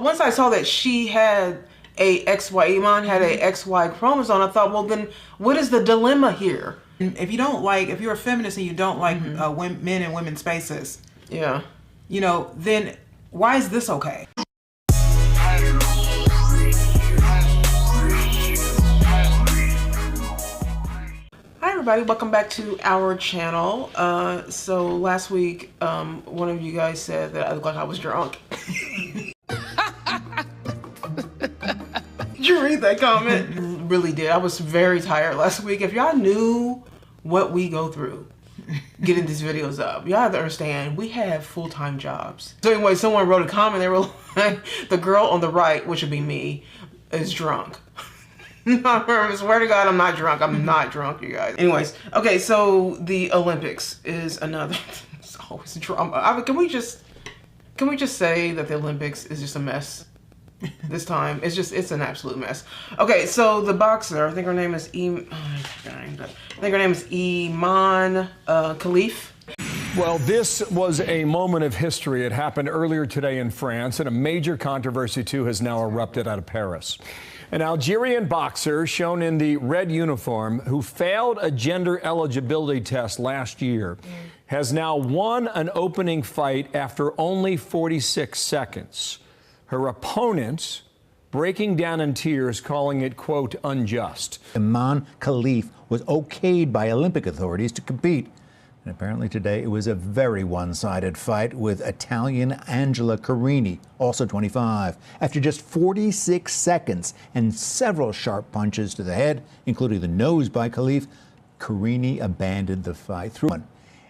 Once I saw that she had a XY, Imane had a XY chromosome, I thought, well, then what is the dilemma here? If you don't like, if you're a feminist and you don't like men and women's spaces, yeah, you know, then why is this okay? Hi everybody, welcome back to our channel. So last week, one of you guys said that I looked like I was drunk. Did you read that comment? Really did. I was very tired last week. If y'all knew what we go through getting these videos up, y'all have to understand we have full-time jobs. So anyway, someone wrote a comment, they were like, the girl on the right, which would be me, is drunk. I swear to God, I'm not drunk. I'm not drunk, you guys. Anyways, okay, so the Olympics is another. It's always drama. Can we just say that the Olympics is just a mess this time? It's an absolute mess. Okay, so the boxer, I think her name is Imane Khelif. Well, this was a moment of history. It happened earlier today in France, and a major controversy, too, has now erupted out of Paris. An Algerian boxer shown in the red uniform who failed a gender eligibility test last year has now won an opening fight after only 46 seconds. Her opponent breaking down in tears, calling it, quote, unjust. Imane Khelif was okayed by Olympic authorities to compete. And apparently today it was a very one-sided fight with Italian Angela Carini, also 25. After just 46 seconds and several sharp punches to the head, including the nose by Khelif, Carini abandoned the fight through one.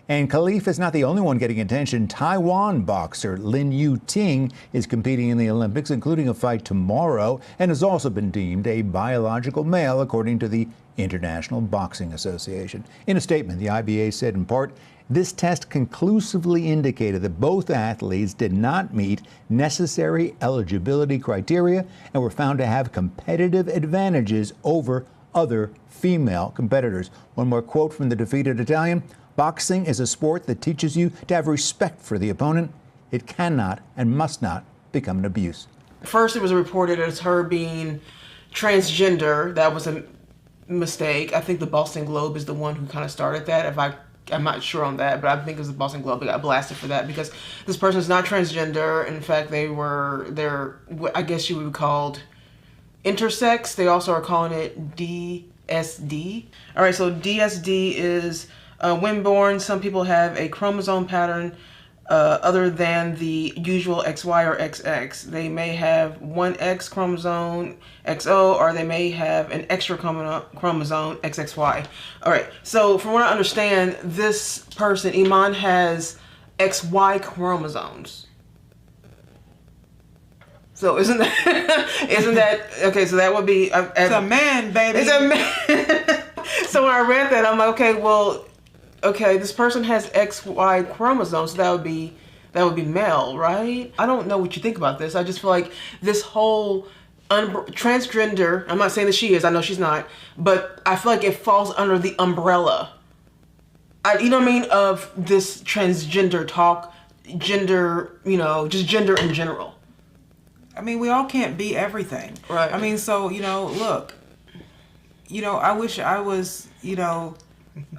And Khelif is not the only one getting attention. Taiwan boxer Lin Yu-ting is competing in the Olympics, including a fight tomorrow, and has also been deemed a biological male, according to the International Boxing Association. In a statement, the IBA said in part, this test conclusively indicated that both athletes did not meet necessary eligibility criteria and were found to have competitive advantages over other female competitors. One more quote from the defeated Italian: boxing is a sport that teaches you to have respect for the opponent. It cannot and must not become an abuse. First, it was reported as her being transgender. That was a mistake. I think the Boston Globe is the one who kind of started that. I'm not sure on that, but I think it was the Boston Globe that got blasted for that because this person is not transgender. In fact, they're I guess you would be called intersex. They also are calling it DSD. All right, so DSD is when born, some people have a chromosome pattern other than the usual XY or XX. They may have one X chromosome, XO, or they may have an extra chromosome, XXY. All right, so from what I understand, this person, Imane, has XY chromosomes. So isn't that okay? So that would be it's a man, baby. It's a man. So when I read that, I'm like, okay, well, okay, this person has XY chromosomes, so that would be male, right? I don't know what you think about this. I just feel like this whole transgender, I'm not saying that she is, I know she's not, but I feel like it falls under the umbrella, you know what I mean, of this transgender talk, gender, you know, just gender in general. I mean, we all can't be everything. Right. I mean, so, you know, look, you know, I wish I was, you know,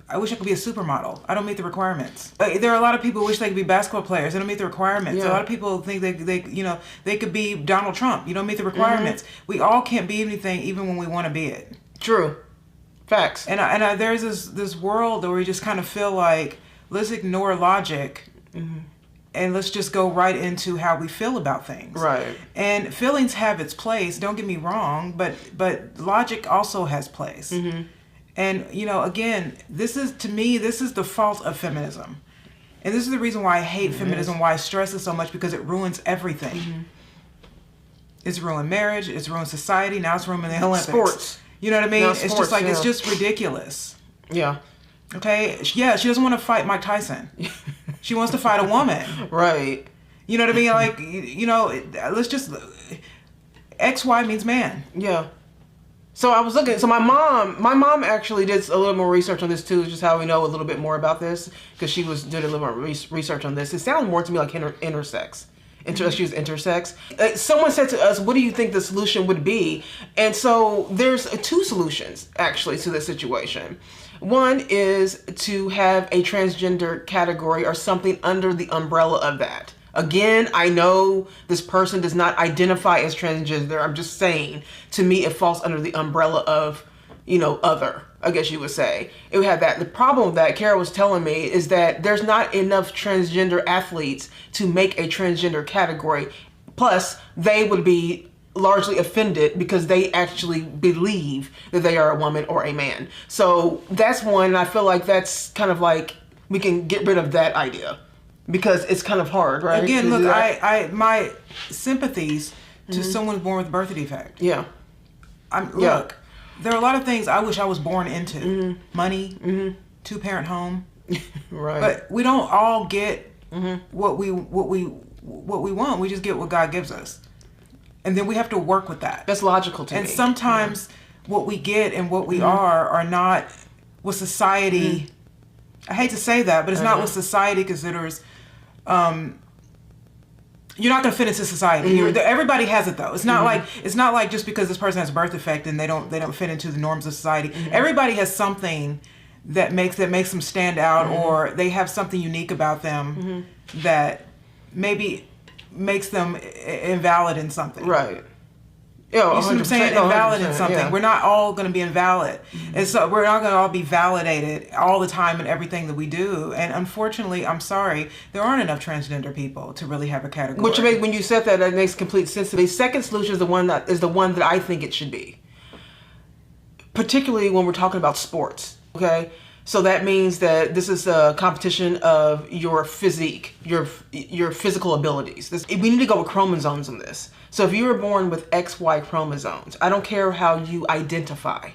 I wish I could be a supermodel. I don't meet the requirements. There are a lot of people who wish they could be basketball players. They don't meet the requirements. Yeah. A lot of people think they could be Donald Trump. You don't meet the requirements. We all can't be anything, even when we want to be it. True. Facts. And there's this world where we just kind of feel like, let's ignore logic and let's just go right into how we feel about things. Right. And feelings have its place. Don't get me wrong, but logic also has place. And, you know, again, to me, this is the fault of feminism. And this is the reason why I hate feminism, why I stress it so much, because it ruins everything. It's ruined marriage, it's ruined society, now it's ruining the Olympics. Sports. You know what I mean? It's just like, it's just ridiculous. Yeah. Okay? Yeah, she doesn't want to fight Mike Tyson. She wants to fight a woman. Right. You know what I mean? Like, you know, let's just, XY means man. Yeah. So I was looking, so my mom actually did a little more research on this too, just how we know a little bit more about this, because she was doing a little more research on this. It sounds more to me like intersex. She was intersex. Someone said to us, what do you think the solution would be? And so there's two solutions, actually, to this situation. One is to have a transgender category or something under the umbrella of that. Again, I know this person does not identify as transgender. I'm just saying, to me, it falls under the umbrella of, other, I guess you would say. It would have that. The problem that Kara was telling me is that there's not enough transgender athletes to make a transgender category. Plus, they would be largely offended because they actually believe that they are a woman or a man. So that's one, and I feel like that's kind of like, we can get rid of that idea because it's kind of hard, right? Again, look, I my sympathies to someone born with a birth defect. Yeah. Look, there are a lot of things I wish I was born into. Money, two-parent home. Right. But we don't all get what we want. We just get what God gives us. And then we have to work with that. That's logical to me. And sometimes what we get and what we are not what society, I hate to say that, but it's not what society considers, you're not going to fit into society. Everybody has it though. It's not like just because this person has a birth defect and they don't fit into the norms of society. Everybody has something that makes them stand out, or they have something unique about them that maybe makes them invalid in something. Right. Yeah, you see what I'm saying? Invalid in something. Yeah. We're not all going to be invalid. And so we're not going to all be validated all the time in everything that we do. And unfortunately, I'm sorry, there aren't enough transgender people to really have a category. Which when you said that, that makes complete sense to me. The second solution is the one that I think it should be. Particularly when we're talking about sports, okay? So that means that this is a competition of your physique, your physical abilities. We need to go with chromosomes on this. So if you were born with XY chromosomes, I don't care how you identify,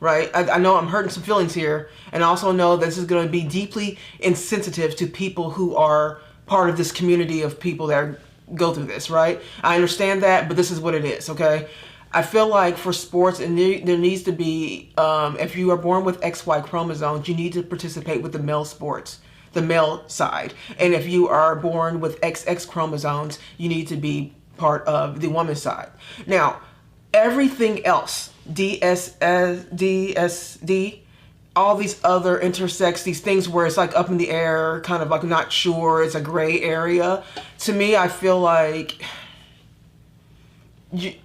right? I know I'm hurting some feelings here, and I also know this is going to be deeply insensitive to people who are part of this community of people that go through this, right? I understand that, but this is what it is, okay? I feel like for sports, and there needs to be, if you are born with XY chromosomes, you need to participate with the male sports, the male side. And if you are born with XX chromosomes, you need to be part of the woman's side. Now, everything else, DSD, all these other intersex, these things where it's like up in the air, kind of like not sure, it's a gray area. To me, I feel like there's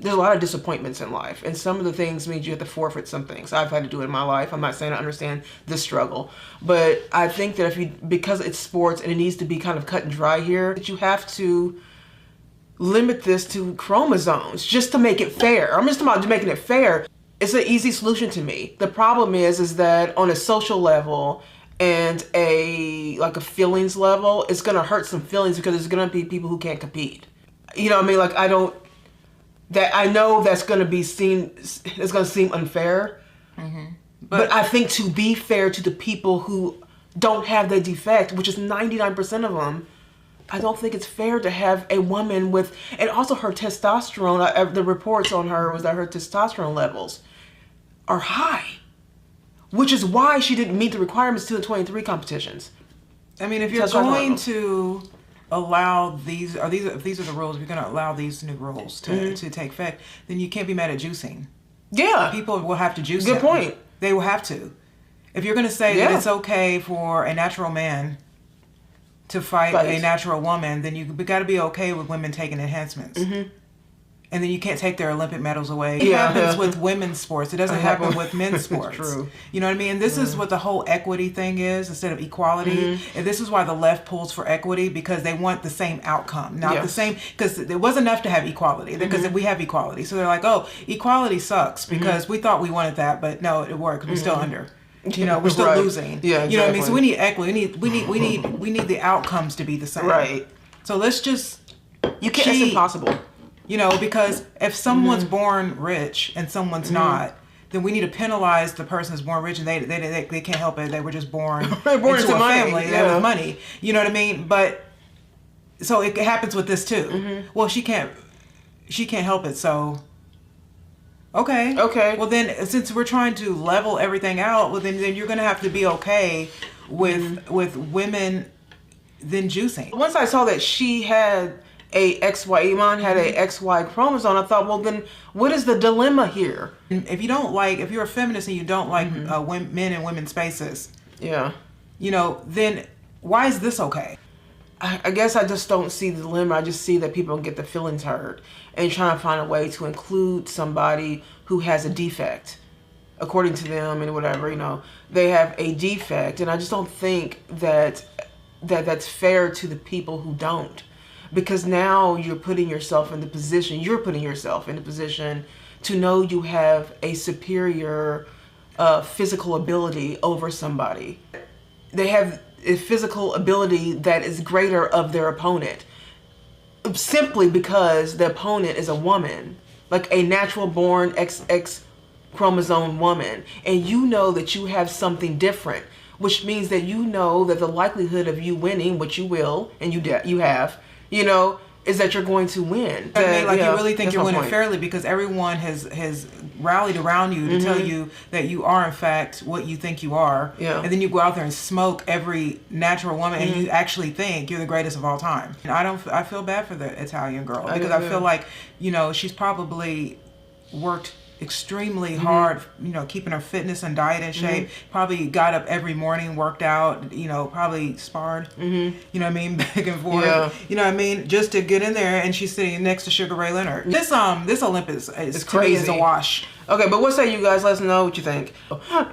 a lot of disappointments in life, and some of the things means you have to forfeit some things. I've had to do it in my life. I'm not saying I understand this struggle, but I think that because it's sports and it needs to be kind of cut and dry here, that you have to limit this to chromosomes just to make it fair. I'm just about making it fair. It's an easy solution to me. The problem is that on a social level and a feelings level, it's gonna hurt some feelings because there's gonna be people who can't compete. You know what I mean? Like I know that's gonna be seen. It's gonna seem unfair, but I think to be fair to the people who don't have the defect, which is 99% of them, I don't think it's fair to have a woman with, and also her testosterone. The reports on her was that her testosterone levels are high, which is why she didn't meet the requirements to the 23 competitions. I mean, if you're going to allow if these are the rules, if you're going to allow these new rules to take effect, then you can't be mad at juicing. Yeah. People will have to juice. Good point. They will have to. If you're going to say that it's okay for a natural man to fight a natural woman, then you got to be okay with women taking enhancements. And then you can't take their Olympic medals away. It happens with women's sports. It doesn't happen with men's sports. True. You know what I mean? And this is what the whole equity thing is instead of equality. And this is why the left pulls for equity, because they want the same outcome. Not the same, because it wasn't enough to have equality. Because we have equality. So they're like, oh, equality sucks because we thought we wanted that, but no, it worked. We're still under. You know, we're still losing. Yeah, exactly. You know what I mean? So we need equity. We need the outcomes to be the same. Right. So let's just it's impossible. You know, because if someone's born rich and someone's not, then we need to penalize the person who's born rich and they can't help it. They were just born into a family with money. You know what I mean? But so it happens with this too. Well, she can't help it. So okay. Well, then since we're trying to level everything out, well then you're gonna have to be okay with women then juicing. Once I saw that she had Imane had a XY chromosome. I thought, well, then what is the dilemma here? If you're a feminist and you don't like men and women's spaces, yeah, then why is this okay? I guess I just don't see the dilemma. I just see that people get their feelings hurt and trying to find a way to include somebody who has a defect, according to them and whatever, they have a defect. And I just don't think that that's fair to the people who don't, because now you're putting yourself in the position to know you have a superior physical ability over somebody. They have a physical ability that is greater of their opponent, simply because the opponent is a woman, like a natural born XX chromosome woman, and you know that you have something different, which means that that the likelihood of you winning, which you will, and you have, is that you're going to win. I mean, you really think you're winning fairly because everyone has rallied around you to tell you that you are in fact what you think you are. Yeah. And then you go out there and smoke every natural woman and you actually think you're the greatest of all time. And I feel bad for the Italian girl because I feel like, she's probably worked extremely hard, keeping her fitness and diet in shape, probably got up every morning, worked out, probably sparred, back and forth, just to get in there, and she's sitting next to Sugar Ray Leonard. This Olympus is crazy. Is a wash. Okay, but what say you guys? Let us know what you think.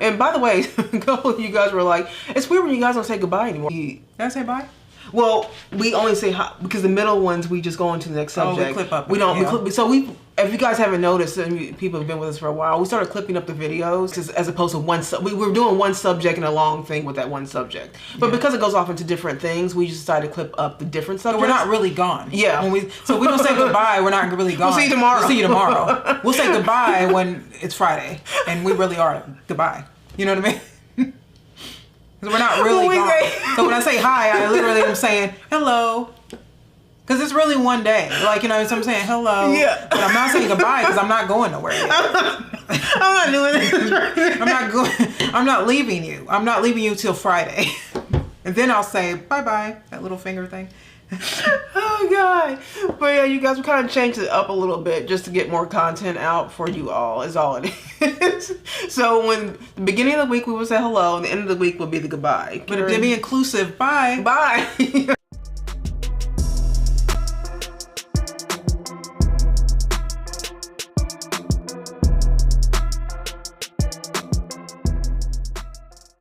And by the way, a couple of you guys were like, it's weird when you guys don't say goodbye anymore. Did I say bye? Well, we only say hi because the middle ones we just go into the next subject. We clip up. We don't. Yeah. If you guys haven't noticed, and people have been with us for a while, we started clipping up the videos as opposed to we were doing one subject and a long thing with that one subject. But because it goes off into different things, we just decided to clip up the different subjects. So we're not really gone. Yeah. So we don't say goodbye. We're not really gone. We'll see you tomorrow. We'll see you tomorrow. We'll say goodbye when it's Friday, and we really are goodbye. You know what I mean? Because we're not really gone. So when I say hi, I literally am saying hello. Because it's really one day. So I'm saying hello. Yeah. But I'm not saying goodbye because I'm not going nowhere yet. I'm not doing this. I'm not leaving you. I'm not leaving you till Friday. And then I'll say bye-bye, that little finger thing. Oh God. But yeah, you guys, we kind of changed it up a little bit just to get more content out for you all, is all it is. So when the beginning of the week we will say hello and the end of the week will be the goodbye. But to be inclusive, bye. Bye.